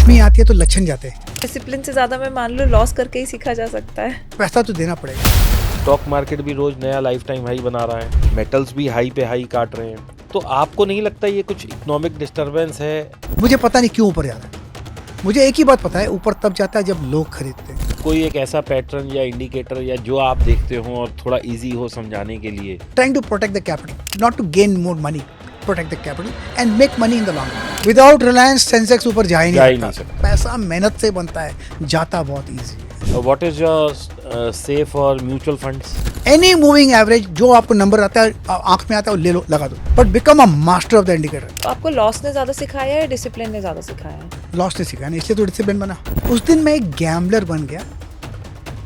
लक्ष्मी आती है तो लक्षण जाते हैं। डिसिप्लिन से ज़्यादा मैं मान लो लॉस करके ही सीखा जा सकता है। पैसा तो देना पड़ेगा। स्टॉक मार्केट भी रोज नया लाइफ टाइम हाई बना रहा है, मेटल्स भी हाई पे हाई काट रहे हैं। तो आपको नहीं लगता ये कुछ इकोनॉमिक डिस्टरबेंस है? मुझे पता नहीं क्यों ऊपर जा रहा है। मुझे एक ही बात पता है, ऊपर तब जाता है जब लोग खरीदते हैं। कोई एक ऐसा पैटर्न या इंडिकेटर या जो आप देखते हो और थोड़ा इजी हो समझाने के लिए? Trying to protect the capital, not to gain more money, protect the capital and make money in the long run. Without Reliance Sensex ऊपर जा ही नहीं सकता। पैसा मेहनत से बनता है, जाता बहुत ईजी है। व्हाट इज योर सेफ और mutual funds? Any moving average जो आपको नंबर आता है आंख में आता है वो ले लो, लगा दो, but become a master of the indicator. तो आपको लॉस ने ज़्यादा सिखाया है या डिसिप्लिन ने ज़्यादा सिखाया है? लॉस ने सिखाया नहीं, इसलिए तो डिसिप्लिन बना। उस दिन मैं एक गैम्बलर बन गया,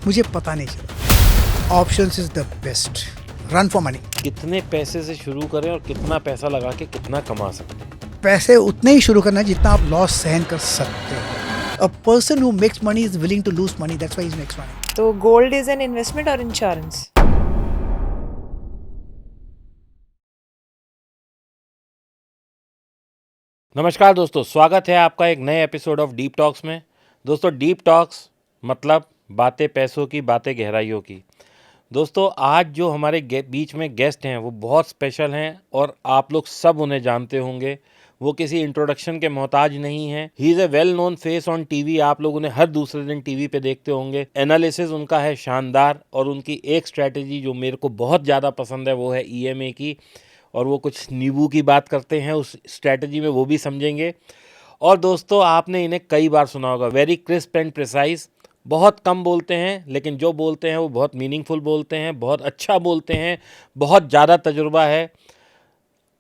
मुझे पता नहीं चला। Options is the best, run for money. कितने पैसे से शुरू करें और कितना पैसा लगा के कितना कमा सकते हैं? पैसे उतने ही शुरू करना है जितना आप लॉस सहन कर सकते हैं। A person who makes money is willing to lose money, that's why he makes money. तो गोल्ड इज एन इन्वेस्टमेंट और इंश्योरेंस? नमस्कार दोस्तों, स्वागत है आपका एक नए एपिसोड ऑफ डीप टॉक्स में। दोस्तों, डीप टॉक्स मतलब बातें पैसों की, बातें गहराइयों की। दोस्तों, आज जो हमारे बीच में गेस्ट हैं वो बहुत स्पेशल हैं और आप लोग सब उन्हें जानते होंगे। वो किसी इंट्रोडक्शन के मोहताज नहीं हैं। He is a well known face on TV. आप लोग उन्हें हर दूसरे दिन टीवी पे देखते होंगे। एनालिसिस उनका है शानदार और उनकी एक स्ट्रैटेजी जो मेरे को बहुत ज़्यादा पसंद है वो है ईएमए की, और वो कुछ नींबू की बात करते हैं उस स्ट्रैटेजी में, वो भी समझेंगे। और दोस्तों, आपने इन्हें कई बार सुना होगा, वेरी क्रिस्प एंड प्रिसाइज। बहुत कम बोलते हैं लेकिन जो बोलते हैं वो बहुत मीनिंगफुल बोलते हैं, बहुत अच्छा बोलते हैं, बहुत ज़्यादा तजुर्बा है।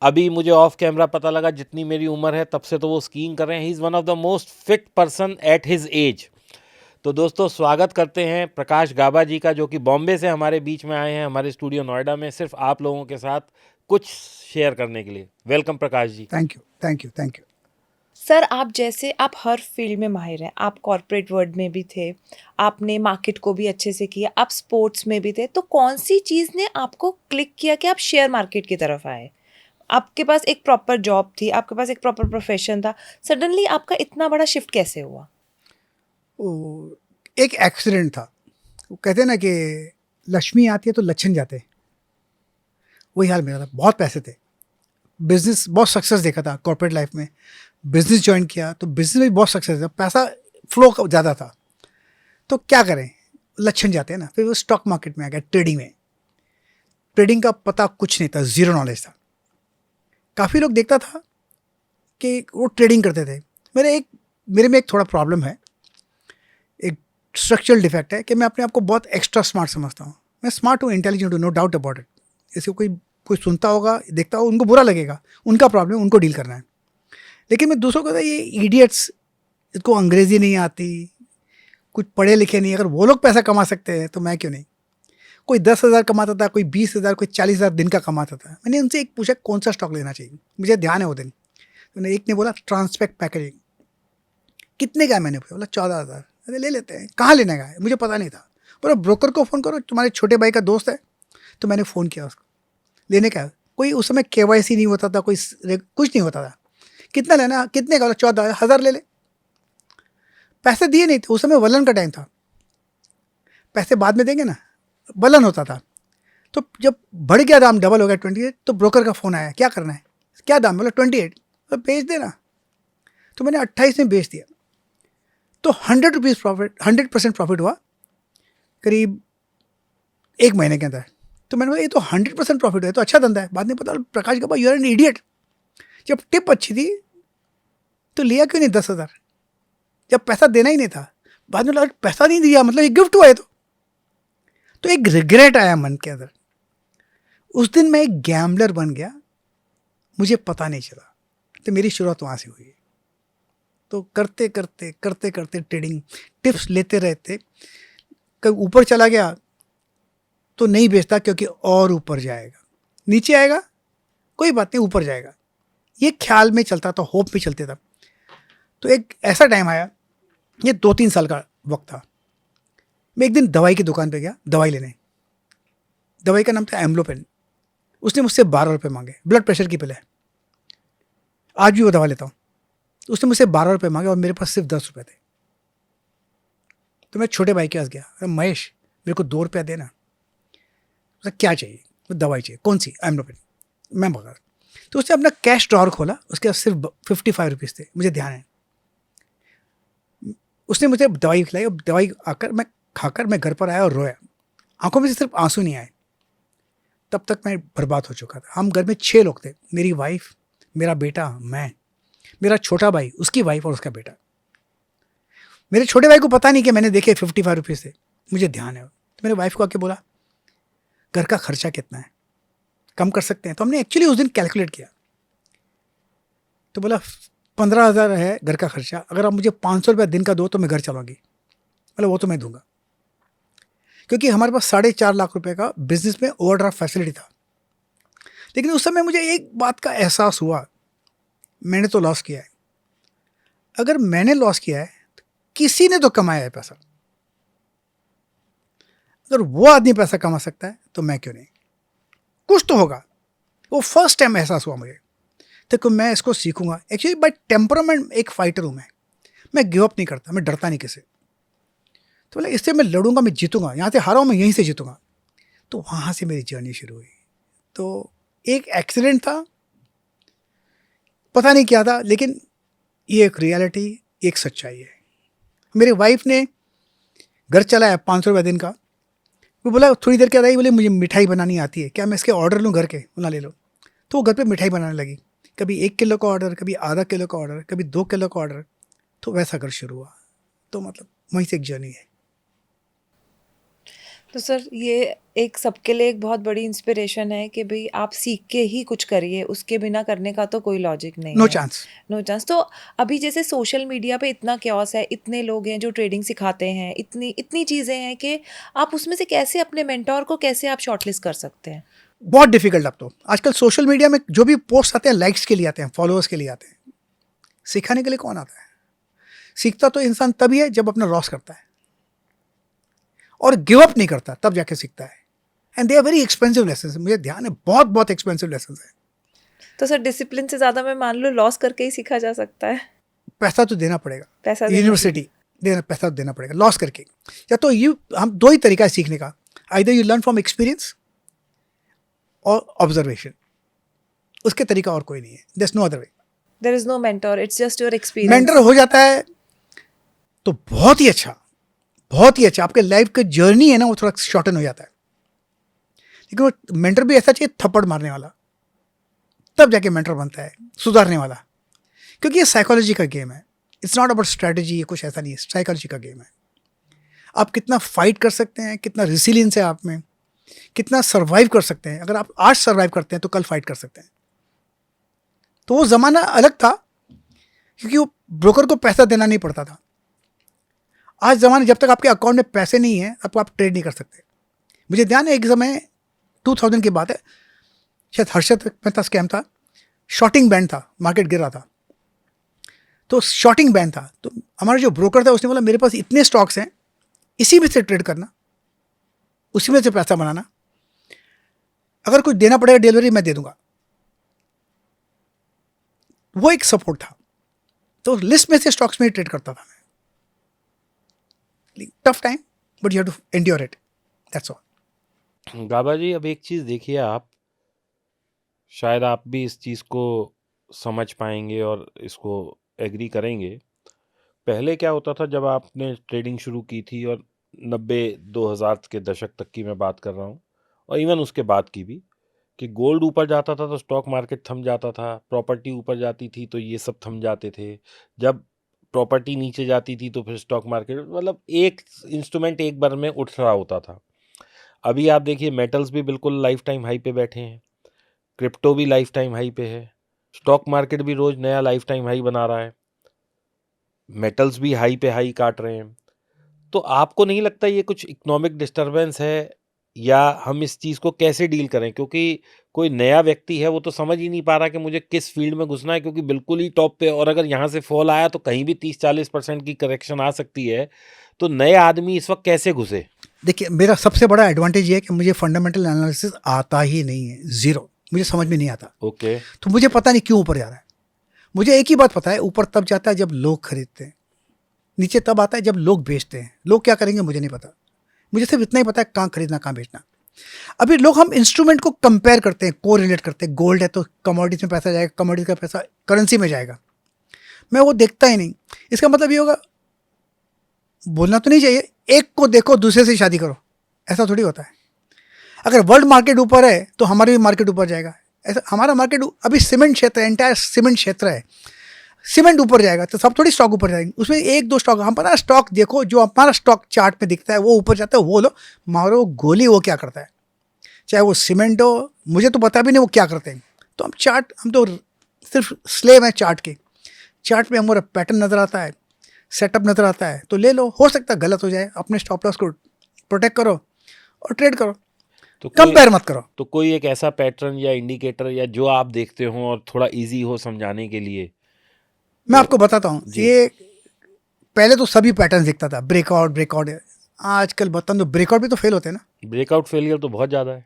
अभी मुझे ऑफ कैमरा पता लगा जितनी मेरी उम्र है तब से तो वो स्कीइंग कर रहे हैं। He is one of the most fit person at his age. तो दोस्तों, स्वागत करते हैं प्रकाश गाबा जी का, जो कि बॉम्बे से हमारे बीच में आए हैं, हमारे स्टूडियो नोएडा में, सिर्फ आप लोगों के साथ कुछ शेयर करने के लिए। Welcome Prakash ji. Thank you, thank you, thank you. Sir, आप हर फील्ड में माहिर हैं। आप कॉर्पोरेट वर्ल्ड में भी थे, आपने मार्केट को भी अच्छे से किया, आप स्पोर्ट्स में भी थे। तो कौन सी चीज़ ने आपको क्लिक किया कि आप शेयर मार्केट की तरफ आए? आपके पास एक प्रॉपर जॉब थी, आपके पास एक प्रॉपर प्रोफेशन था, सडनली आपका इतना बड़ा शिफ्ट कैसे हुआ? एक एक्सीडेंट था। वो कहते हैं ना कि लक्ष्मी आती है तो लक्षण जाते हैं, वही हाल मेरा था। बहुत पैसे थे, बिजनेस बहुत सक्सेस देखा था कॉर्पोरेट लाइफ में। बिजनेस ज्वाइन किया तो बिजनेस में भी बहुत सक्सेस था, पैसा फ्लो ज़्यादा था। तो क्या करें, लक्षण जाते हैं ना। फिर वो स्टॉक मार्केट में आ गया, ट्रेडिंग में। ट्रेडिंग का पता कुछ नहीं था, ज़ीरो नॉलेज था। काफ़ी लोग देखता था कि वो ट्रेडिंग करते थे। मेरे में एक थोड़ा प्रॉब्लम है, एक स्ट्रक्चरल डिफेक्ट है कि मैं अपने आप को बहुत एक्स्ट्रा स्मार्ट समझता हूँ। मैं स्मार्ट हूँ, इंटेलिजेंट हूँ, नो डाउट अबाउट इट। इसको कोई सुनता होगा, देखता होगा, उनको बुरा लगेगा, उनका प्रॉब्लम, उनको डील करना है। लेकिन मैं दूसरों को, ये इडियट्स, इसको अंग्रेज़ी नहीं आती, कुछ पढ़े लिखे नहीं, अगर वो लोग पैसा कमा सकते हैं तो मैं क्यों नहीं। कोई 10,000 कमाता था, कोई 20,000, कोई 40,000 दिन का कमाता था। मैंने उनसे एक पूछा कौन सा स्टॉक लेना चाहिए, मुझे ध्यान है वो दिन। तो एक ने बोला ट्रांसपेक्ट पैकेजिंग। कितने का है? मैंने बोला 14,000। अरे ले लेते हैं। कहाँ लेने का है? मुझे पता नहीं था। बोला ब्रोकर को फ़ोन करो, तुम्हारे छोटे भाई का दोस्त है। तो मैंने फ़ोन किया उसको, लेने का है। कोई उस समय KYC नहीं होता था, कुछ नहीं होता था। कितना लेना, कितने का? 14,000 ले ले। पैसे दिए नहीं थे उस समय, वलन का टाइम था। पैसे बाद में देंगे ना, वलन होता था। तो जब बढ़ गया दाम, डबल हो गया 28, तो ब्रोकर का फ़ोन आया, क्या करना है, क्या दाम? बोला 28। तो बेच देना। तो मैंने 28 में बेच दिया। तो 100 रुपीज़ प्रॉफिट, 100% प्रॉफिट हुआ करीब 1 महीने के अंदर। तो मैंने बोला ये तो 100% प्रॉफिट है, तो अच्छा धंधा है। बाद में पता प्रकाश का भाई, यू आर एन इडियट। जब टिप अच्छी थी तो लिया क्यों नहीं 10,000, जब पैसा देना ही नहीं था? बाद में लगा पैसा नहीं दिया मतलब ये गिफ्ट हुआ है। तो एक रिग्रेट आया मन के अंदर। उस दिन मैं एक गैम्बलर बन गया, मुझे पता नहीं चला। तो मेरी शुरुआत वहाँ से हुई। तो करते करते ट्रेडिंग टिप्स लेते रहते, कभी ऊपर चला गया तो नहीं बेचता, क्योंकि और ऊपर जाएगा, नीचे आएगा कोई बात नहीं, ऊपर जाएगा, ये ख्याल में चलता था, होप में चलते था। तो एक ऐसा टाइम आया, ये 2-3 साल का वक्त था। मैं एक दिन दवाई की दुकान पे गया दवाई लेने। दवाई का नाम था एम्लोपेन। उसने मुझसे 12 रुपये मांगे, ब्लड प्रेशर की पिल है। आज भी वो दवा लेता हूँ। तो उसने मुझसे 12 रुपये मांगे और मेरे पास सिर्फ 10 रुपये थे। तो मैं छोटे भाई के पास गया, अरे महेश मेरे को 2 रुपया देना। उसने क्या चाहिए? वो दवाई चाहिए। कौन सी? आई एम नॉट, मैं भगा। तो उसने अपना कैश ड्रॉअर खोला, उसके पास सिर्फ 55 रुपीज़ थे, मुझे ध्यान है। उसने मुझे दवाई खिलाई और दवाई खाकर मैं घर पर आया और रोया। आंखों में से सिर्फ आंसू नहीं आए। तब तक मैं बर्बाद हो चुका था। हम घर में 6 लोग थे, मेरी वाइफ, मेरा बेटा, मैं, मेरा छोटा भाई, उसकी वाइफ और उसका बेटा। मेरे छोटे भाई को पता नहीं कि मैंने देखे 55 रुपीज़ थे, मुझे ध्यान है। तो मेरे वाइफ को आके बोला घर का खर्चा कितना है, कम कर सकते हैं? तो हमने एक्चुअली उस दिन कैलकुलेट किया। तो बोला 15,000 है घर का खर्चा, अगर आप मुझे 500 रुपया दिन का दो तो मैं घर चलाऊंगी। बोला वो तो मैं दूंगा, क्योंकि हमारे पास 4.5 लाख रुपए का बिजनेस में ओवरड्राफ्ट फैसिलिटी था। लेकिन उस समय मुझे एक बात का एहसास हुआ, मैंने तो लॉस किया है। अगर मैंने लॉस किया है तो किसी ने तो कमाया है पैसा। अगर वो आदमी पैसा कमा सकता है तो मैं क्यों नहीं? कुछ तो होगा। वो फर्स्ट टाइम एहसास हुआ मुझे। तो मैं इसको सीखूंगा। एक्चुअली बाय टेम्परामेंट एक फाइटर हूँ मैं गिव अप नहीं करता, मैं डरता नहीं किसी। तो बोला इससे मैं लड़ूंगा, मैं जीतूंगा, यहाँ से हारा हूँ मैं यहीं से जीतूंगा। तो वहाँ से मेरी जर्नी शुरू हुई। तो एक एक्सीडेंट था, पता नहीं क्या था, लेकिन ये एक रियलिटी, एक सच्चाई है। मेरी वाइफ ने घर चलाया 500 रुपये दिन का। वो बोला थोड़ी देर क्या रही, बोले मुझे मिठाई बनानी आती है, क्या मैं इसके ऑर्डर लूँ घर के? बोला ले लो। तो वो घर पे मिठाई बनाने लगी, कभी 1 किलो का ऑर्डर, कभी आधा किलो का ऑर्डर, कभी 2 किलो का ऑर्डर। तो वैसा घर शुरू हुआ। तो मतलब वहीं से एक जर्नी है। तो सर ये एक सबके लिए एक बहुत बड़ी इंस्पिरेशन है कि भाई आप सीख के ही कुछ करिए, उसके बिना करने का तो कोई लॉजिक नहीं नो है। चांस। No chance. तो अभी जैसे सोशल मीडिया पे इतना क्योस है, इतने लोग हैं जो ट्रेडिंग सिखाते हैं, इतनी इतनी चीज़ें हैं कि आप उसमें से कैसे अपने मेंटोर को कैसे आप शॉर्टलिस्ट कर सकते हैं? बहुत डिफिकल्ट। अब तो आजकल सोशल मीडिया में जो भी पोस्ट आते हैं लाइक्स के लिए आते हैं, फॉलोअर्स के लिए आते हैं। सिखाने के लिए कौन आता है? सीखता तो इंसान तभी है जब अपना लॉस करता है और गिव अप नहीं करता, तब जाके सीखता है। And they are very expensive lesson. मुझे ध्यान है, बहुत बहुत एक्सपेंसिव लेसन है। तो सर डिसिप्लिन से ज़्यादा मैं मान लो लॉस करके ही सीखा जा सकता है। पैसा तो देना पड़ेगा, पैसा देना यूनिवर्सिटी देना, पैसा तो देना पड़ेगा लॉस करके। या तो हम 2 ही तरीका है सीखने का, either you learn from experience और ऑब्जर्वेशन। उसके तरीका और कोई नहीं है। There is no other way. There is no mentor, it's just your experience. Mentor हो जाता है तो बहुत ही अच्छा, बहुत ही अच्छा। आपके लाइफ का जर्नी है ना, वो थोड़ा शॉर्टन हो जाता है। लेकिन वो मेंटर भी ऐसा चाहिए थप्पड़ मारने वाला, तब जाके मेंटर बनता है, सुधारने वाला। क्योंकि ये साइकोलॉजी का गेम है। इट्स नॉट अबाउट स्ट्रैटेजी, ये कुछ ऐसा नहीं है, साइकोलॉजी का गेम है। आप कितना फाइट कर सकते हैं, कितना रिसिलियंस है आप में, कितना सर्वाइव कर सकते हैं। अगर आप आज सर्वाइव करते हैं तो कल फाइट कर सकते हैं। तो वो ज़माना अलग था, क्योंकि वो ब्रोकर को पैसा देना नहीं पड़ता था। आज ज़माना, जब तक आपके अकाउंट में पैसे नहीं है आपको, आप ट्रेड नहीं कर सकते। मुझे ध्यान है एक समय 2000 की बात है, शायद हर्षद मेहता स्कैम था, शॉर्टिंग बैंड था, मार्केट गिर रहा था। तो शॉर्टिंग बैंड था, तो हमारा जो ब्रोकर था उसने बोला मेरे पास इतने स्टॉक्स हैं, इसी में से ट्रेड करना, उसी में से पैसा बनाना, अगर कुछ देना पड़ेगा डिलीवरी मैं दे दूंगा। वो एक सपोर्ट था। तो लिस्ट में से स्टॉक्स में ट्रेड करता था मैं। Tough time, but you have to endure it, that's all. Gaba ji, अब एक चीज़ देखिए, आप शायद आप भी इस चीज़ को समझ पाएंगे और इसको एग्री करेंगे। पहले क्या होता था जब आपने ट्रेडिंग शुरू की थी, और 90-2000 के दशक तक की मैं बात कर रहा हूँ, और इवन उसके बाद की भी, कि गोल्ड ऊपर जाता था तो स्टॉक मार्केट थम जाता था, प्रॉपर्टी ऊपर जाती थी तो ये सब थम जाते थे, जब प्रॉपर्टी नीचे जाती थी तो फिर स्टॉक मार्केट, मतलब एक इंस्ट्रूमेंट एक बार में उठ रहा होता था। अभी आप देखिए, मेटल्स भी बिल्कुल लाइफ टाइम हाई पे बैठे हैं, क्रिप्टो भी लाइफ टाइम हाई पे है, स्टॉक मार्केट भी रोज नया लाइफ टाइम हाई बना रहा है, मेटल्स भी हाई पे हाई काट रहे हैं। तो आपको नहीं लगता ये कुछ इकोनॉमिक डिस्टरबेंस है, या हम इस चीज़ को कैसे डील करें? क्योंकि कोई नया व्यक्ति है, वो तो समझ ही नहीं पा रहा कि मुझे किस फील्ड में घुसना है, क्योंकि बिल्कुल ही टॉप पे, और अगर यहाँ से फॉल आया तो कहीं भी 30-40% की करेक्शन आ सकती है। तो नए आदमी इस वक्त कैसे घुसे? देखिए, मेरा सबसे बड़ा एडवांटेज ये है कि मुझे फंडामेंटल एनालिसिस आता ही नहीं है, ज़ीरो, मुझे समझ में नहीं आता। ओके। तो मुझे पता नहीं क्यों ऊपर जा रहा है। मुझे एक ही बात पता है, ऊपर तब जाता है जब लोग खरीदते हैं, नीचे तब आता है जब लोग बेचते हैं। लोग क्या करेंगे मुझे नहीं पता, मुझे सिर्फ इतना ही पता है कहाँ खरीदना कहाँ बेचना। अभी लोग हम इंस्ट्रूमेंट को कंपेयर करते हैं, को रिलेट करते हैं। गोल्ड है तो कमोडिटीज में पैसा जाएगा, कमोडिटी का पैसा करेंसी में जाएगा। मैं वो देखता ही नहीं। इसका मतलब ये होगा, बोलना तो नहीं चाहिए एक को देखो दूसरे से शादी करो, ऐसा थोड़ी होता है। अगर वर्ल्ड मार्केट ऊपर है तो हमारी भी मार्केट ऊपर जाएगा। ऐसा हमारा मार्केट अभी सीमेंट क्षेत्र है, एंटायर सीमेंट क्षेत्र है, सीमेंट ऊपर जाएगा तो सब थोड़ी स्टॉक ऊपर जाएंगे। उसमें एक दो स्टॉक, हम पता स्टॉक देखो, जो हमारा स्टॉक चार्ट पे दिखता है वो ऊपर जाता है, वो लो मारो गोली। वो क्या करता है, चाहे वो सीमेंट हो, मुझे तो पता भी नहीं वो क्या करते हैं। तो हम तो सिर्फ स्लेव हैं चार्ट के। चार्ट में हमारा पैटर्न नज़र आता है, सेटअप नज़र आता है, तो ले लो। हो सकता है गलत हो जाए, अपने स्टॉप लॉस को प्रोटेक्ट करो और ट्रेड करो, तो कंपेयर मत करो। तो कोई एक ऐसा पैटर्न या इंडिकेटर या जो आप देखते हो और थोड़ा इजी हो समझाने के लिए? मैं आपको बताता हूँ, जी। ये पहले तो सभी पैटर्न दिखता था, ब्रेकआउट। आजकल बताऊँ तो ब्रेकआउट भी तो फेल होते हैं ना, ब्रेकआउट फेलियर तो बहुत ज़्यादा है।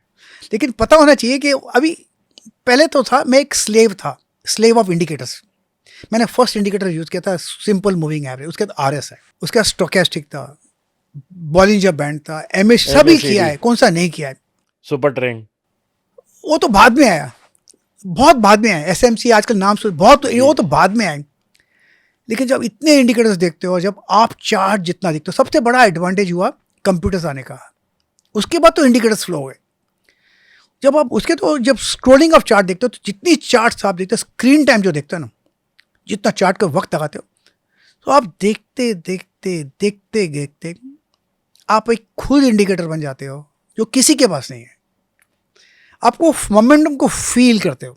लेकिन पता होना चाहिए कि अभी, पहले तो था, मैं एक स्लेव ऑफ इंडिकेटर्स। मैंने फर्स्ट इंडिकेटर यूज़ किया था सिंपल मूविंग एवरेज, उसके बाद आरएस है, उसके बाद स्टोकेस्टिक था, बॉलिंजर बैंड था, एमएस, सभी MACD, किया है, कौन सा नहीं किया है। सुपर ट्रेंड, वो तो बाद में आया, बहुत बाद में आया। एसएमसी आजकल नाम से बहुत, वो तो बाद में आए। लेकिन जब इतने इंडिकेटर्स देखते हो, जब आप चार्ट जितना देखते हो, सबसे बड़ा एडवांटेज हुआ कंप्यूटर्स आने का। उसके बाद तो इंडिकेटर्स फ्लो हुए। जब आप उसके तो जब स्क्रोलिंग ऑफ चार्ट देखते हो, तो जितनी चार्ट्स आप देखते हो, स्क्रीन टाइम जो देखते हो ना, जितना चार्ट का वक्त लगाते हो, तो आप देखते देखते देखते देखते आप एक खुद इंडिकेटर बन जाते हो जो किसी के पास नहीं है। आपको मोमेंटम को फील करते हो,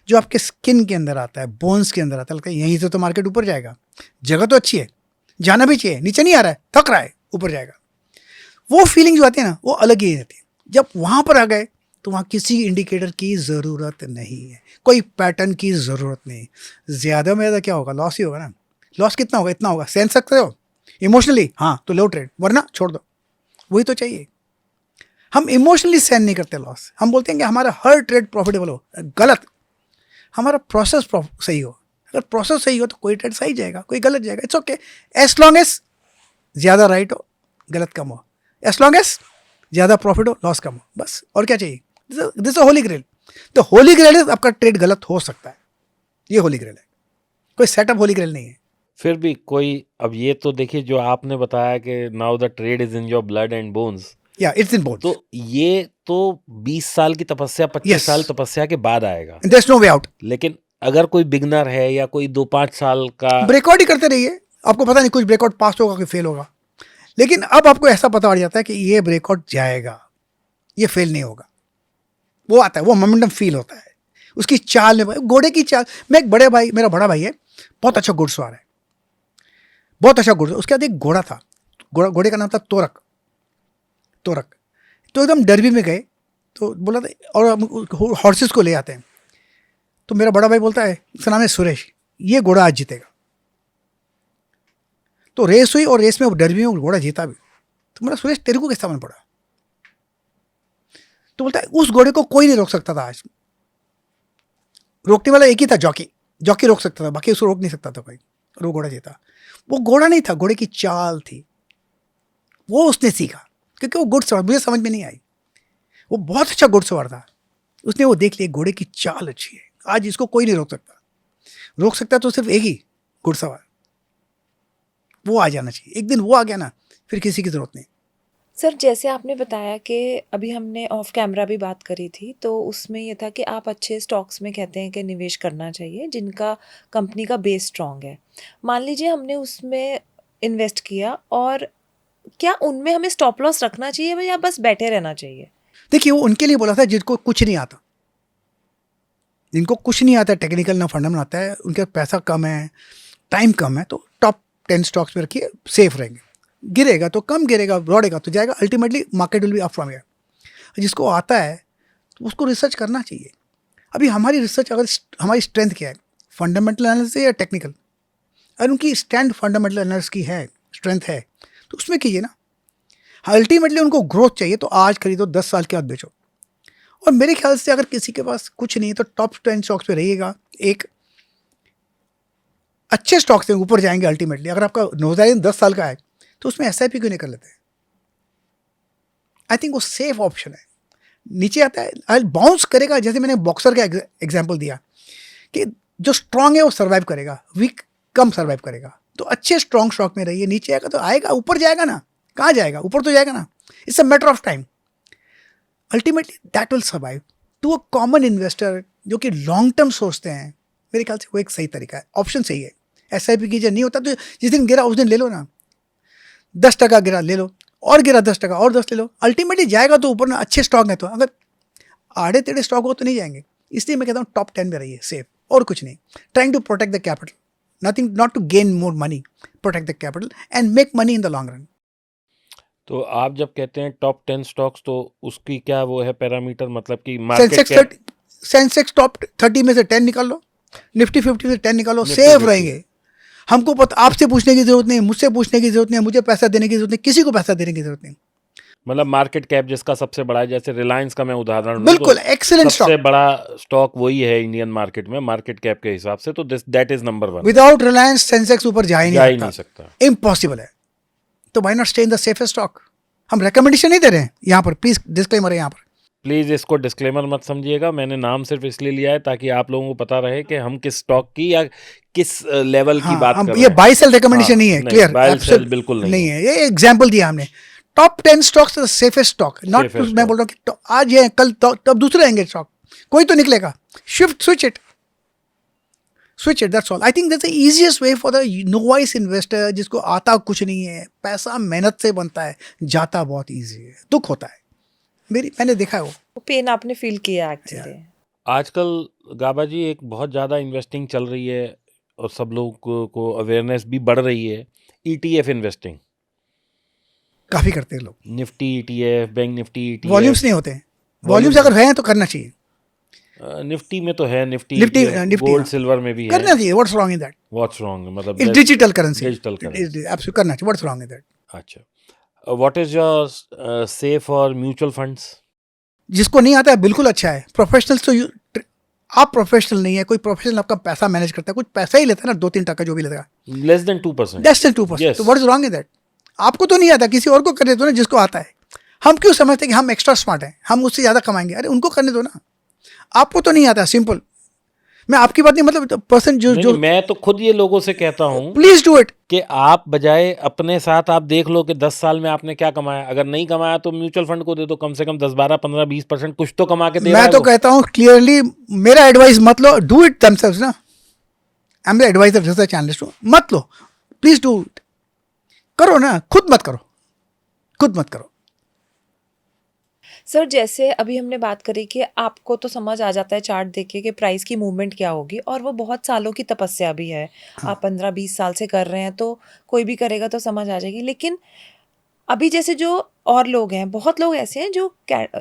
जो आपके स्किन के अंदर आता है, बोन्स के अंदर आता है, यहीं से तो मार्केट ऊपर जाएगा। जगह तो अच्छी है, जाना भी चाहिए, नीचे नहीं आ रहा है, थक रहा है, ऊपर जाएगा। वो फीलिंग जो आती है ना, वो अलग ही रहती है। जब वहाँ पर आ गए तो वहाँ किसी इंडिकेटर की ज़रूरत नहीं है, कोई पैटर्न की ज़रूरत नहीं। ज़्यादा में ज़्यादा क्या होगा, लॉस ही होगा ना। लॉस कितना होगा, इतना होगा, सहन सकते हो इमोशनली, हाँ तो लो ट्रेड, वरना छोड़ दो। वही तो चाहिए। हम इमोशनली सहन नहीं करते लॉस। हम बोलते हैं कि हमारा हर ट्रेड प्रॉफिटेबल हो, गलत। हमारा प्रोसेस सही हो। अगर प्रोसेस सही हो तो कोई ट्रेड सही जाएगा, कोई गलत जाएगा, it's okay. As long as ज़्यादा राइट हो, गलत कम हो, एज लॉन्ग एज ज़्यादा प्रॉफिट हो, लॉस कम हो, बस। और क्या चाहिए? This holy grail. तो होली ग्रेल इज, आपका ट्रेड गलत हो सकता है, ये होली ग्रेल है, कोई सेटअप होली ग्रेल नहीं है। फिर भी कोई, अब ये तो देखिए जो आपने बताया कि now the trade is in your blood and bones, या इट्स इन बोथ। तो ये तो 20 साल की तपस्या, 25 Yes. साल तपस्या के बाद आएगा। There is no way out. लेकिन अगर कोई बिगनर है या कोई 2-5 साल का, ब्रेकआउट ही करते रहिए, आपको पता नहीं कुछ ब्रेकआउट पास होगा कि फेल होगा। लेकिन अब आपको ऐसा पता पड़ जाता है कि ये ब्रेकआउट जाएगा, ये फेल नहीं होगा। वो आता है, वो मोमेंटम फील होता है उसकी चाल में, घोड़े की चाल। मैं एक मेरा बड़ा भाई है, बहुत अच्छा घुड़सवार है, बहुत अच्छा घुड़सवार। उसके बाद एक घोड़ा था, घोड़े का नाम था तोरक। तो एकदम डरबी में गए, तो बोला था, और हॉर्सेस को ले आते हैं। तो मेरा बड़ा भाई बोलता है, उसका नाम है सुरेश, ये घोड़ा आज जीतेगा। तो रेस हुई, और रेस में वो डरबी में घोड़ा जीता भी। तो मेरा सुरेश, तेरे को कैसा मन पड़ा? तो बोलता है, उस घोड़े को कोई नहीं रोक सकता था आज। रोकने वाला एक ही था, जॉकी रोक सकता था, बाकी उसको रोक नहीं सकता था कोई, और वो घोड़ा जीता। वो घोड़ा नहीं था, घोड़े की चाल थी, वो उसने सीखा, क्योंकि वो घुड़सवार, मुझे समझ में नहीं आई, वो बहुत अच्छा घुड़सवार था। उसने वो देख लिया, घोड़े की चाल अच्छी है, आज इसको कोई नहीं रोक सकता तो सिर्फ एक ही घुड़सवार, वो आ जाना चाहिए। एक दिन वो आ गया ना, फिर किसी की जरूरत नहीं। सर, जैसे आपने बताया कि अभी हमने ऑफ कैमरा भी बात करी थी, तो उसमें ये था कि आप अच्छे स्टॉक्स में कहते हैं कि निवेश करना चाहिए जिनका कंपनी का बेस स्ट्रांग है। मान लीजिए हमने उसमें इन्वेस्ट किया, और क्या उनमें हमें स्टॉप लॉस रखना चाहिए या बस बैठे रहना चाहिए? देखिए, वो उनके लिए बोला था जिनको कुछ नहीं आता, जिनको कुछ नहीं आता, टेक्निकल ना फंडामेंटल आता है, उनके पास पैसा कम है, टाइम कम है, तो टॉप 10 स्टॉक्स में रखिए, सेफ रहेंगे। गिरेगा तो कम गिरेगा, बढ़ेगा तो जाएगा, ultimately market will be up from here. जिसको आता है तो उसको रिसर्च करना चाहिए। अभी हमारी रिसर्च, अगर हमारी स्ट्रेंथ क्या है, फंडामेंटल एनालिसिस या टेक्निकल? अगर उनकी स्ट्रेंथ फंडामेंटल एनालिसिस की है, स्ट्रेंथ है, तो उसमें कीजिए ना। अल्टीमेटली उनको ग्रोथ चाहिए, तो आज खरीदो, 10 साल के बाद बेचो। और मेरे ख्याल से अगर किसी के पास कुछ नहीं है तो टॉप 10 स्टॉक्स पे रहिएगा। एक अच्छे स्टॉक से ऊपर जाएंगे अल्टीमेटली। अगर आपका नोज़ाइन 10 साल का है तो उसमें SIP क्यों नहीं कर लेते? आई थिंक वो सेफ ऑप्शन है। नीचे आता है बाउंस करेगा, जैसे मैंने बॉक्सर का एग्जाम्पल दिया कि जो स्ट्रांग है वो सर्वाइव करेगा, वीक कम सर्वाइव करेगा। तो अच्छे स्ट्रांग स्टॉक में रहिए, नीचे आएगा तो आएगा, ऊपर जाएगा ना, कहाँ जाएगा, ऊपर तो जाएगा ना। It's a matter of time, ultimately that will survive. To a common investor जो कि लॉन्ग टर्म सोचते हैं, मेरे ख्याल से वो एक सही तरीका है, ऑप्शन सही है। SIP कीजिए, नहीं होता तो जिस दिन गिरा उस दिन ले लो ना, 10% गिरा ले लो, और गिरा 10% और 10 ले लो, अल्टीमेटली जाएगा तो ऊपर ना। अच्छे स्टॉक है तो, अगर आड़े टेढ़े स्टॉक हो तो नहीं जाएंगे। इसलिए मैं कहता हूँ टॉप 10 में रहिए, सेफ, और कुछ नहीं। Trying to protect the capital, nothing, not to gain more money, protect the capital and make money in the long run. तो आप जब कहते हैं टॉप 10 स्टॉक्स, तो उसकी क्या वो है पैरामीटर, मतलब कि मार्केट कैप? सेंसेक्स टॉप 30 में से 10 निकाल लो, निफ्टी 50 से 10 निकालो, निफ्टी सेफ 50। रहेंगे। हमको पता, आपसे पूछने की जरूरत नहीं, मुझसे पूछने की जरूरत नहीं, मुझे पैसा देने की जरूरत नहीं, किसी को पैसा देने की जरूरत नहीं। मतलब मार्केट कैप जिसका सबसे बड़ा है, जैसे रिलायंस का मैं उदाहरण लूं, बिल्कुल तो एक्सीलेंट सबसे स्टॉक। बड़ा स्टॉक वही है इंडियन मार्केट में मार्केट कैप के हिसाब से, तो that is number 1। Without Reliance Sensex ऊपर जा ही जा ही नहीं नहीं सकता, सकता। इम्पॉसिबल है। तो why not stay in the safest stock? हम रिकमेंडेशन नहीं दे रहे हैं यहाँ पर, प्लीज डिस्क्लेमर है यहाँ पर। प्लीज़ इसको डिस्क्लेमर मत समझिएगा, मैंने नाम सिर्फ इसलिए लिया है ताकि आप लोगों को पता रहे कि हम किस स्टॉक की या किस लेवल की हाँ, बात हम कर ये रहे हैं। बाई सेल रिकमेंडेशन हाँ, नहीं है, नहीं, क्लियर, buy sell बिल्कुल नहीं नहीं है। ये एग्जांपल दिया हमने, top 10 stocks safest stock, not Safest मैं बोल रहा हूँ कि आज है कल तब दूसरे आएंगे स्टॉक, कोई तो निकलेगा। Shift, switch it, that's all. I think that's the easiest way for the novice investor, जिसको आता कुछ नहीं है। पैसा मेहनत से बनता है, जाता बहुत ईजी है, दुख होता है। मैंने देखा है वो। पेन आपने फील किया एक्चुअली। आजकल गाबा जी एक बहुत ज़्यादा इन्वेस्टिंग चल रही है और सब लोगों को अवेयरनेस भी बढ़ रही है, ETF इन्वेस्टिंग। काफी करते हैं लोग, Nifty ETF, bank Nifty ETF। Volumes नहीं होते हैं, वॉल्यूम्स अगर हैं तो करना चाहिए। निफ्टी में तो है, निफ्टी निफ्टी गोल्ड सिल्वर में भी है। करना चाहिए, what's wrong in that? What's wrong, मतलब it's digital currency, digital currency. Absolutely करना चाहिए, व्हाट्स रॉन्ग इन दैट? अच्छा, व्हाट इज योर सेफ और म्यूचुअल फंड्स? जिसको नहीं आता है बिल्कुल अच्छा है। प्रोफेशनल्स तो आप प्रोफेशनल नहीं है, कोई प्रोफेशनल आपका पैसा मैनेज करता है, कुछ पैसा ही लेता है ना, 2-3% जो भी लेगा, लेस देन 2%। Less than 2%। तो what is wrong in that? आपको तो नहीं आता, किसी और को करने दो ना जिसको आता है। हम क्यों समझते हैं कि हम एक्स्ट्रा स्मार्ट हैं, हम उससे ज़्यादा कमाएंगे? अरे उनको करने दो ना, आपको तो नहीं आता, सिंपल। मैं आपकी बात नहीं, मतलब पर्सन जो मैं तो खुद ये लोगों से कहता हूँ प्लीज डू इट। कि आप बजाय अपने साथ आप देख लो कि 10 साल में आपने क्या कमाया। अगर नहीं कमाया तो म्यूचुअल फंड को दे दो, कम से कम 10, 12, 15, 20% कुछ तो कमा के दे रहा मैं है तो वो। कहता हूँ क्लियरली, मेरा एडवाइस मत लो, डू इट देमसेल्व्स ना। I am the adviser, research analyst हूँ, मत लो, प्लीज डू इट। करो ना, खुद मत करो। सर जैसे अभी हमने बात करी कि आपको तो समझ आ जाता है चार्ट देख के कि प्राइस की मूवमेंट क्या होगी, और वो बहुत सालों की तपस्या भी है। आप 15-20 साल से कर रहे हैं, तो कोई भी करेगा तो समझ आ जाएगी। लेकिन अभी जैसे जो और लोग हैं, बहुत लोग ऐसे हैं जो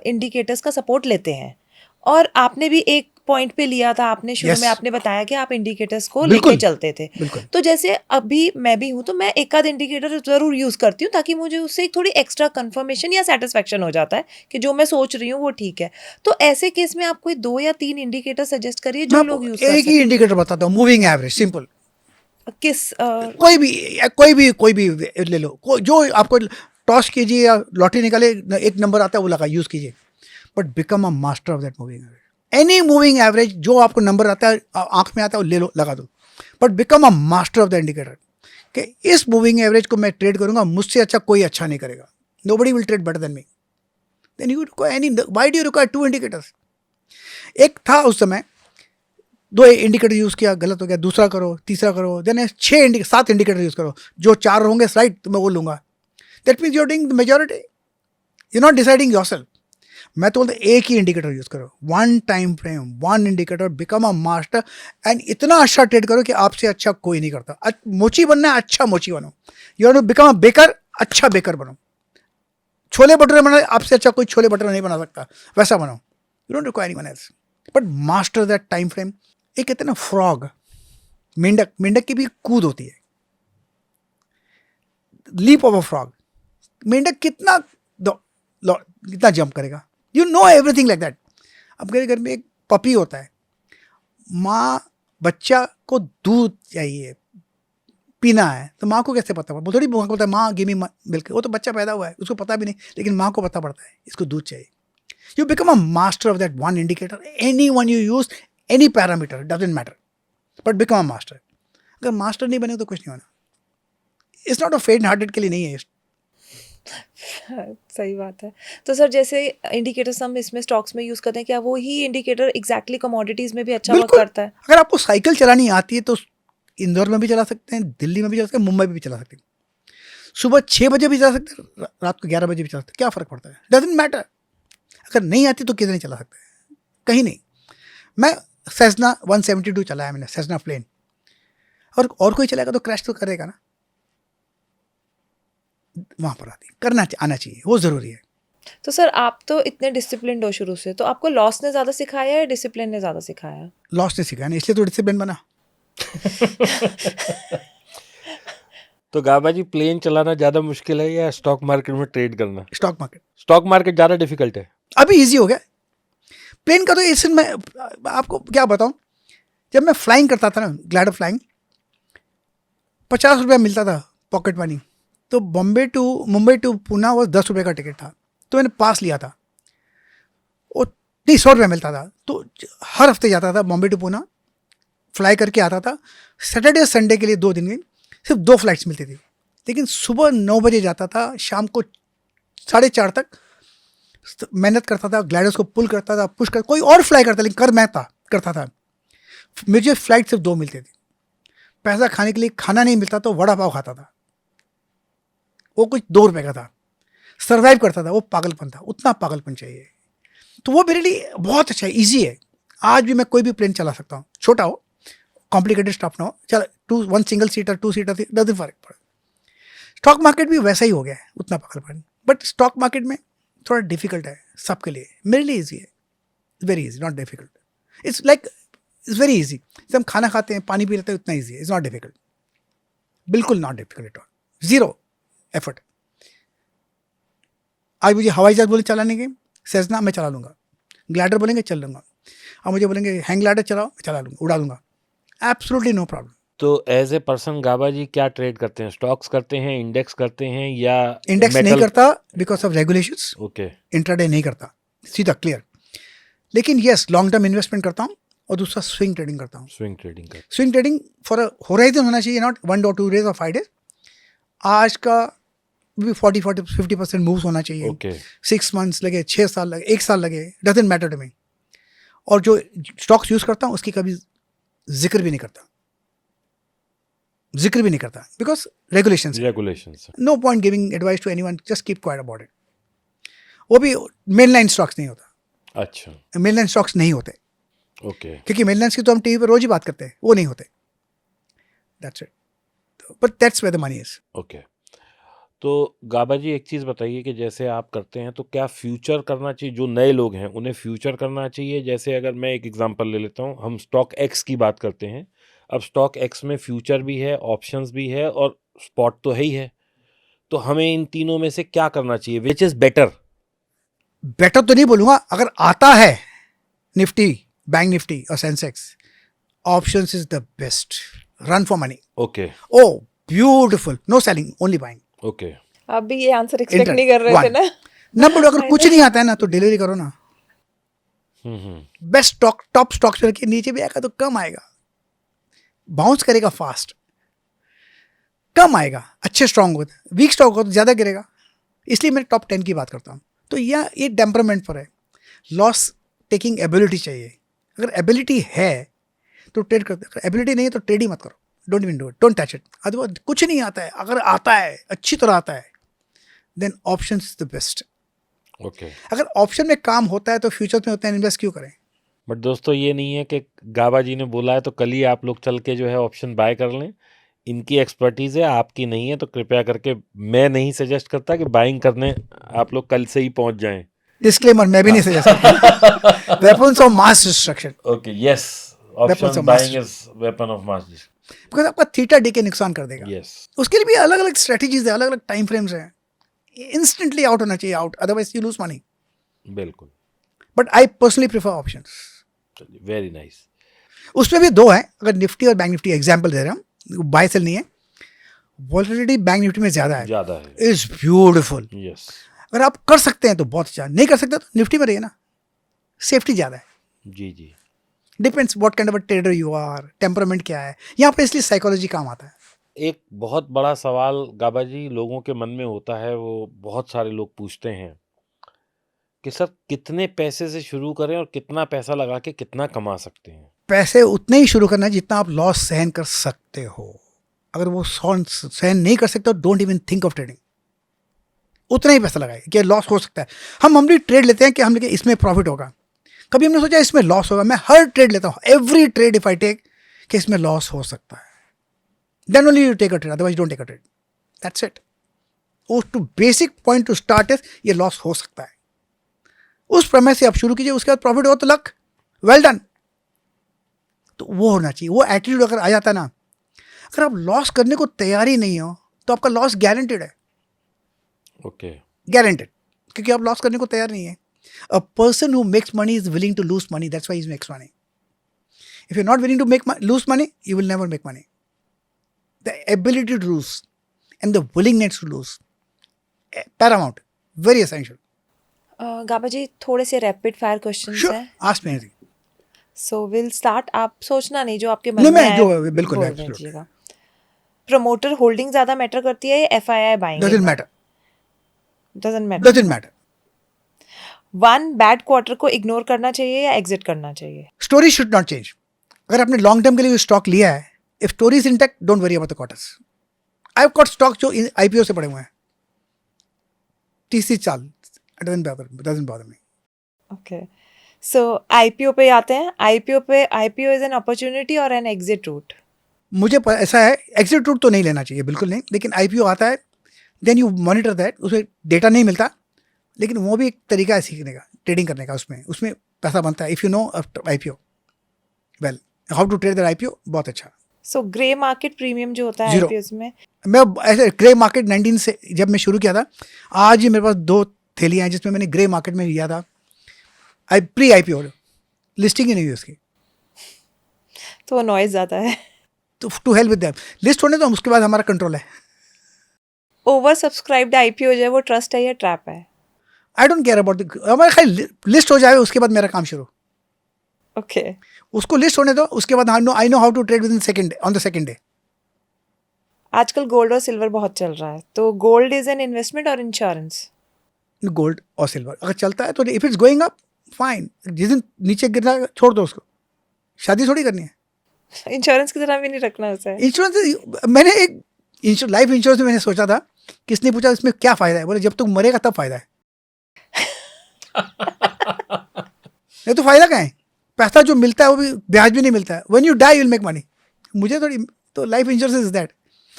इंडिकेटर्स का सपोर्ट लेते हैं, और आपने भी एक पॉइंट पे लिया था, आपने शुरू Yes. में आपने बताया कि आप इंडिकेटर्स को बिल्कुल, लेके चलते थे। बिल्कुल। तो जैसे अभी मैं भी हूँ, तो मैं एक आध इंडिकेटर जरूर यूज करती हूँ, ताकि मुझे उससे एक थोड़ी एक्स्ट्रा कंफर्मेशन या सेटिस्फेक्शन हो जाता है कि जो मैं सोच रही हूँ वो ठीक है। तो ऐसे केस में आप कोई 2 या 3 इंडिकेटर सजेस्ट करिए जो मैं लोग आपको यूज कर एक ही इंडिकेटर बताता हूँ, मूविंग एवरेज, सिंपल। सकें। किस कोई भी ले लो, जो आपको टॉस कीजिए या लॉटरी निकाले, एक नंबर आता है वो लगा, यूज कीजिए, but become a master of that moving average. Any moving average जो आपको नंबर आता है, आंख में आता है, वो ले लो, लगा दो, but become a master of the indicator कि इस मूविंग एवरेज को मैं ट्रेड करूंगा, मुझसे अच्छा कोई अच्छा नहीं करेगा, nobody will trade better than me. Then you why do you require 2 indicators? एक था उस समय, 2 इंडिकेटर यूज किया, गलत हो गया, दूसरा करो, तीसरा करो, देन 7 इंडिकेटर यूज करो, जो 4 होंगे राइट तो मैं वो लूंगा। That means you are doing the majority, you not deciding yourself. मैं तो बोलता एक ही इंडिकेटर यूज करो, 1 time frame, 1 indicator, become a master, and इतना अच्छा ट्रेड करो कि आपसे अच्छा कोई नहीं करता। मोची बनना है, अच्छा मोची बनो। You have to become a baker, अच्छा बेकर बनो। छोले भटूरे बना, आपसे अच्छा कोई छोले भटूरे नहीं बना सकता, वैसा बनो। You don't require anyone else, but master that time frame. एक कहते हैं ना फ्रॉग, मेंढक की भी कूद होती है, लीप ऑफ अ फ्रॉग। मेंढक कितना जंप करेगा, you know everything like that. अब मेरे घर में एक पपी होता है, माँ बच्चा को दूध चाहिए, पीना है तो माँ को कैसे पता पड़ता? वो थोड़ी माँ को पता है माँ गिव मी मिल्क, वो तो बच्चा पैदा हुआ है उसको पता भी नहीं, लेकिन माँ को पता पड़ता है इसको दूध चाहिए. You become a master of that one indicator. Anyone you use, any parameter, doesn't matter. But become a master. अगर मास्टर नहीं बने तो कुछ नहीं होना. It's not a faint hearted के लिए नहीं है. सही बात है. तो सर जैसे इंडिकेटर्स हम इसमें स्टॉक्स में यूज करते हैं, क्या वो ही इंडिकेटर एग्जैक्टली कमोडिटीज में भी अच्छा वर्क बिल्कुल. करता है? अगर आपको साइकिल चलानी आती है तो इंदौर में भी चला सकते हैं, दिल्ली में भी चला सकते हैं, मुंबई में भी चला सकते हैं. सुबह 6 बजे भी चला सकते हैं, रात को 11 बजे भी चला सकते हैं. क्या फ़र्क पड़ता है? Doesn't matter. अगर नहीं आती तो किधर नहीं चला सकते हैं? कहीं नहीं. मैं सेस्ना 172 चलाया मैंने, सेस्ना प्लेन. और कोई चलाएगा तो क्रैश तो करेगा ना. वहाँ पर आना चाहिए, वो ज़रूरी है. तो सर आप तो इतने डिसिप्लिन्ड हो शुरू से, तो आपको लॉस ने ज़्यादा सिखाया या डिसिप्लिन ने ज़्यादा सिखाया? लॉस ने सिखाया ना, इसलिए तो डिसिप्लिन बना. तो गाबा जी, प्लेन चलाना ज़्यादा मुश्किल है या स्टॉक मार्केट में ट्रेड करना? स्टॉक मार्केट स्टॉक मार्केट ज़्यादा डिफिकल्ट है. अभी इजी हो गया. प्लेन का तो इसमें मैं आपको क्या बताऊं, जब मैं फ्लाइंग करता था ना, ग्लाइडर फ्लाइंग, 50 रुपया मिलता था पॉकेट मनी. तो मुंबई टू पूना वो 10 रुपये का टिकट था, तो मैंने पास लिया था. वो नहीं 100 रुपया मिलता था, तो हर हफ्ते जाता था बॉम्बे टू पूना, फ्लाई करके आता था. सैटरडे संडे के लिए 2 दिन की सिर्फ 2 फ्लाइट्स मिलती थी. लेकिन सुबह 9 बजे जाता था, शाम को 4:30 तक मेहनत करता था, ग्लाइडर्स को पुल करता था, पुश कर, कोई और फ्लाई करता, लेकिन मैं करता था. मुझे फ्लाइट सिर्फ 2 मिलती थी. पैसा खाने के लिए खाना नहीं मिलता तो वड़ा पाव खाता था, वो कुछ 2 रुपये का था. सर्वाइव करता था. वो पागलपन था, उतना पागलपन चाहिए. तो वो मेरे लिए बहुत अच्छा है, ईजी है. आज भी मैं कोई भी प्लेन चला सकता हूँ, छोटा हो, कॉम्प्लिकेटेड स्टॉप ना हो, चल 1 सिंगल सीटर 2 सीटर डजंट फर्क पड़े. स्टॉक मार्केट भी वैसा ही हो गया है, उतना पागलपन. बट स्टॉक मार्केट में थोड़ा डिफिकल्ट है सबके लिए. मेरे लिए ईजी है, very easy, not difficult. It's very easy. जब हम खाना खाते हैं, पानी पी लेते हैं, उतना ईजी है. इट्स नॉट डिफिकल्ट, बिल्कुल not difficult at all. Zero effort. आज मुझे हवाई जहाज बोले चलाने के, सेस्ना मैं चला लूँगा. ग्लाइडर बोलेंगे चल लूँगा. और मुझे बोलेंगे हैंग ग्लाइडर चलाओ, मैं चला लूँगा, उड़ा लूँगा. Absolutely no problem. तो as a person Gaba ji क्या ट्रेड करते हैं? स्टॉक्स करते हैं, इंडेक्स करते हैं, या इंडेक्स नहीं करता because of regulations. Okay. Intraday नहीं करता, सीधा क्लियर. लेकिन यस, लॉन्ग टर्म इन्वेस्टमेंट करता हूँ. और दूसरा स्विंग ट्रेडिंग करता हूँ. स्विंग ट्रेडिंग कर. Swing trading for a horizon होना चाहिए, नॉट 1 or 2 days और 5 days. आज का भी 40-50% मूव्स होना चाहिए. ओके. 6 months लगे, 6 साल लगे, 1 साल लगे, डजेंट मैटर टू मी. और जो स्टॉक्स यूज करता हूँ उसकी कभी जिक्र भी नहीं करता because regulations. No point giving advice to anyone, just keep quiet about it. वो भी मेनलाइन स्टॉक्स नहीं होता. अच्छा. मेनलाइन स्टॉक्स नहीं होते, ओके. क्योंकि मेनलाइन की तो हम टीवी पर रोज ही बात करते हैं, वो नहीं होते. That's it. But that's where the money is. Okay. तो गाबा जी एक चीज़ बताइए कि जैसे आप करते हैं तो क्या फ्यूचर करना चाहिए? जो नए लोग हैं उन्हें फ्यूचर करना चाहिए? जैसे अगर मैं एक एग्जांपल ले लेता हूँ, हम स्टॉक एक्स की बात करते हैं. अब स्टॉक एक्स में फ्यूचर भी है, ऑप्शंस भी है और स्पॉट तो है ही है. तो हमें इन तीनों में से क्या करना चाहिए? Which is better? बेटर तो नहीं बोलूंगा, अगर आता है निफ्टी, बैंक निफ्टी और Sensex, options is the best. Run for money. Okay. Oh beautiful. No selling, only buying. Okay. आप भी ये आंसर एक्सपेक्ट नहीं कर रहे थे ना? नंबर, अगर कुछ नहीं आता है ना तो डिलीवरी करो ना. बेस्ट स्टॉक, टॉप स्टॉक्स के नीचे भी आएगा तो कम आएगा, बाउंस करेगा फास्ट, कम आएगा. अच्छे स्ट्रांग होते, वीक स्टॉक हो तो ज़्यादा गिरेगा. इसलिए मैं टॉप 10 की बात करता हूँ. तो ये टेम्परामेंट पर है. लॉस टेकिंग एबिलिटी चाहिए. अगर एबिलिटी है तो ट्रेड करते, अगर एबिलिटी नहीं है तो ट्रेड ही मत करो. Don't even do it, don't touch it. Otherwise कुछ नहीं आता है. अगर आता है, अच्छी तरह आता है, then option is the best. Okay. अगर ऑप्शन में काम होता है तो फ्यूचर में होता है, इन्वेस्ट क्यों करें? बट दोस्तों ये नहीं है कि गाबा जी ने बोला है तो कल ही आप लोग चल के जो है ऑप्शन बाय कर लें. इनकी एक्सपर्टीज़ है, आपकी नहीं है. तो कृपया करके मैं नहीं सजेस्ट करता कि बाइंग करने आप लोग कल से ही पहुंच जाएं. डिस्क्लेमर, मैं भी नहीं सजेस्ट करता. Weapons of mass destruction. Okay. Yes, Weapons option of mass buying is weapon of mass destruction. Because आपका थीटा डे के नुकसान कर देगा. यस. उसके लिए भी अलग अलग स्ट्रेटेजीज है, अलग अलग टाइम फ्रेम्स हैं. इंस्टेंटली आउट होना चाहिए, out, otherwise you lose money. बिल्कुल. But I personally prefer options. चलिए, वेरी नाइस. उसमें भी 2 हैं. अगर निफ्टी और बैंक निफ्टी एग्जाम्पल दे रहे हैं, बाय सेल नहीं है. वॉलेटिलिटी बैंक निफ्टी में ज़्यादा है, ज़्यादा है। Is beautiful. यस। अगर आप कर सकते हैं तो बहुत अच्छा, नहीं कर सकते तो निफ्टी में रहिए ना, सेफ्टी ज़्यादा है। जी जी। Depends what kind of a trader you are, temperament क्या है, यहाँ पे इसलिए साइकोलॉजी काम आता है। एक बहुत बड़ा सवाल गाबा जी लोगों के मन में होता है, वो बहुत सारे लोग पूछते हैं कि सर कितने पैसे से शुरू करें और कितना पैसा लगा के कितना कमा सकते हैं? पैसे उतने ही शुरू करना है जितना आप लॉस सहन कर सकते हो। अगर वो सहन नहीं कर सकते, don't even think of trading. उतना ही पैसा लगाए कि लॉस हो सकता है। हम भी ट्रेड लेते हैं कि हम लेके इसमें प्रॉफिट होगा, कभी हमने सोचा इसमें लॉस होगा। मैं हर ट्रेड लेता हूँ, every trade if I take, कि इसमें लॉस हो सकता है, then only you take a trade, otherwise don't take a trade. That's it. वो two basic point to start is ये लॉस हो सकता है, उस प्रमेय से आप शुरू कीजिए। उसके बाद प्रॉफिट हो तो लक, वेल डन। तो वो होना चाहिए, वो एटीट्यूड अगर आ जाता है ना। अगर आप लॉस करने को तैयार ही नहीं हो तो आपका लॉस गारंटेड है, ओके। गारंटेड, क्योंकि आप लॉस करने को तैयार नहीं है। A person who makes money is willing to lose money, that's why he makes money. If you are not willing to make lose money, you will never make money. The ability to lose and the willingness to lose, paramount, very essential. Gaba ji थोड़े से rapid fire questions sure, हैं, ask me anything. So will start. आप सोचना नहीं, जो आपके मन नहीं, में मैं आए जो बिल्कुल, बोल absolute। दीजिएगा। प्रमोटर होल्डिंग ज्यादा मैटर करती है या FII buying? Doesn't matter, doesn't matter. Doesn't matter. One bad quarter को इग्नोर करना चाहिए या एग्जिट करना चाहिए? Story should not change. अगर आपने लॉन्ग टर्म के लिए स्टॉक लिया है, if story is intact, don't worry about the quarters. I have got stock जो आईपीओ से पड़े हुए हैं, टीसी चाल, doesn't bother me. Okay, so IPO पे आते हैं। आईपीओ इज एन अपॉर्चुनिटी और एन एग्जिट रूट? मुझे ऐसा है, एग्जिट रूट तो नहीं लेना चाहिए, बिल्कुल नहीं, लेकिन आईपीओ आता है, देन यू मॉनिटर दैट। उसमें डेटा नहीं मिलता, लेकिन वो भी एक तरीका है सीखने का, ट्रेडिंग करने का। उसमें पैसा बनता है if you know IPO well, how to trade the IPO, बहुत अच्छा। सो ग्रे मार्केट प्रीमियम जो होता है Zero। आईपीओ में? मैं ऐसे ग्रे मार्केट 19 से जब मैं शुरू किया था, आज ही मेरे पास 2 थैलियाँ हैं जिसमें मैंने ग्रे मार्केट में लिया था। प्री आईपीओ, लिस्टिंग ही नहीं हुई उसकी, तो नॉइज ज्यादा है। तो to help with them, list होने तो उसके बाद हमारा कंट्रोल है। ओवर सब्सक्राइब्ड आईपीओ जो है वो ट्रस्ट है या ट्रैप है? I don't care about the, हमारे खाली लिस्ट हो जाए उसके बाद मेरा काम शुरू। ओके, उसको लिस्ट होने दो, उसके बाद I know how to trade within second, on the second day. आजकल गोल्ड और सिल्वर बहुत चल रहा है, तो गोल्ड इज एन इन्वेस्टमेंट और इंश्योरेंस? गोल्ड और सिल्वर अगर चलता है तो if it's going up fine, जिस दिन नीचे गिर रहा है छोड़ दो उसको, शादी थोड़ी करनी है। इंश्योरेंस की तरह भी नहीं रखना उसे। इंश्योरेंस, मैंने एक लाइफ इंश्योरेंस में मैंने सोचा था, किसने पूछा इसमें क्या फ़ायदा है, बोले जब तक मरेगा तब फ़ायदा है। नहीं तो फ़ायदा क्या है, पैसा जो मिलता है वो भी ब्याज भी नहीं मिलता है। When you die will make money. मुझे थोड़ी, तो life insurance is that.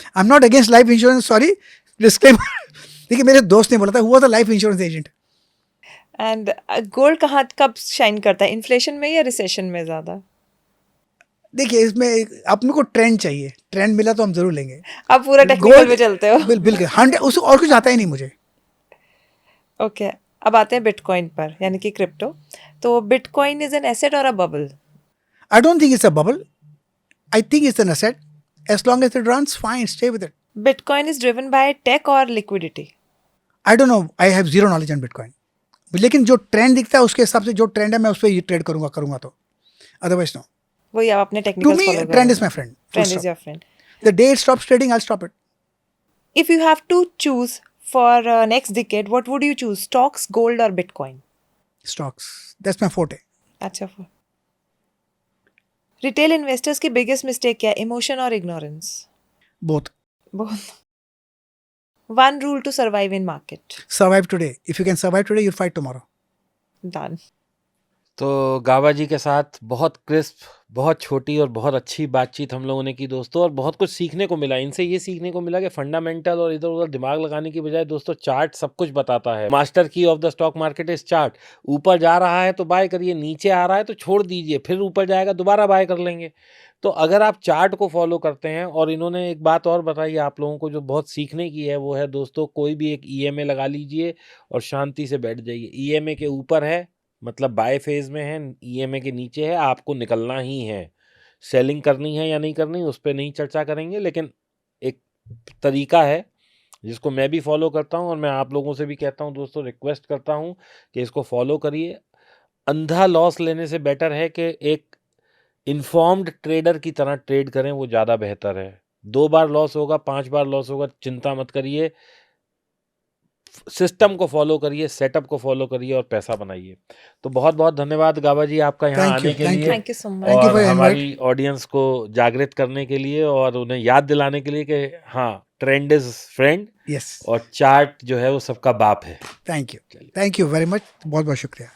I am not against life insurance, sorry, disclaimer. देखिए मेरे दोस्त ने बोला था, हुआ था life insurance agent. And gold कहाँ कब शाइन करता है, इन्फ्लेशन में या रिसेशन में ज्यादा? देखिए इसमें अपने को ट्रेंड चाहिए, ट्रेंड मिला तो हम जरूर लेंगे। आप पूरा टेक्निकल में चलते हो। बिल्कुल 100, उसको और कुछ आता ही नहीं मुझे। ओके, अब आते हैं बिटकॉइन पर, यानी कि क्रिप्टो। तो बिटकॉइन इज एन एसेट और a bubble? I don't think it's a bubble, I think it's an asset. As long as it runs fine, stay with it. Bitcoin is driven by tech और liquidity? I don't know, I have zero knowledge on bitcoin, लेकिन जो trend दिखता है उसके हिसाब से, जो trend है मैं उस पर ये ट्रेड करूंगा तो, अदरवाइज नो। वही आप अपने टू टेक्निकल्स मी फॉलो कर ट्रेंड रहे इज माई हो। Friend, trend is your friend. The day it stops trading I stop it. If you have to choose for next decade, what would you choose? Stocks, gold or Bitcoin? Stocks, that's my forte. अच्छा, retail investors की biggest mistake क्या है, emotion और ignorance? Both. बहुत। One rule to survive in market? Survive today, if you can survive today you fight tomorrow. Done. तो गाबा जी के साथ बहुत क्रिस्प, बहुत छोटी और बहुत अच्छी बातचीत हम लोगों ने की दोस्तों, और बहुत कुछ सीखने को मिला। इनसे ये सीखने को मिला कि फंडामेंटल और इधर उधर दिमाग लगाने की बजाय दोस्तों चार्ट सब कुछ बताता है। मास्टर की of the stock market is chart. ऊपर जा रहा है तो बाय करिए, नीचे आ रहा है तो छोड़ दीजिए, फिर ऊपर जाएगा दोबारा बाय कर लेंगे। तो अगर आप चार्ट को फॉलो करते हैं, और इन्होंने एक बात और बताई आप लोगों को जो बहुत सीखने की है, वो है दोस्तों कोई भी एक ईएमए लगा लीजिए और शांति से बैठ जाइए। ईएमए के ऊपर है मतलब बाय फेज में है, ईएमए के नीचे है, आपको निकलना ही है। सेलिंग करनी है या नहीं करनी उस पर नहीं चर्चा करेंगे, लेकिन एक तरीका है जिसको मैं भी फॉलो करता हूँ और मैं आप लोगों से भी कहता हूँ दोस्तों, रिक्वेस्ट करता हूँ कि इसको फॉलो करिए। अंधा लॉस लेने से बेटर है कि एक इन्फॉर्म्ड ट्रेडर की तरह ट्रेड करें, वो ज़्यादा बेहतर है। 2 बार लॉस होगा, 5 बार लॉस होगा, चिंता मत करिए। सिस्टम को फॉलो करिए, सेटअप को फॉलो करिए और पैसा बनाइए। तो बहुत बहुत धन्यवाद गाबा जी आपका यहाँ Thank you, आने के thank लिए, thank you so much. Thank you और for your हमारी ऑडियंस को जागृत करने के लिए और उन्हें याद दिलाने के लिए कि हाँ, ट्रेंड इज फ्रेंड Yes, और चार्ट जो है वो सबका बाप है। thank you. चलिए। Thank you very much. बहुत बहुत शुक्रिया.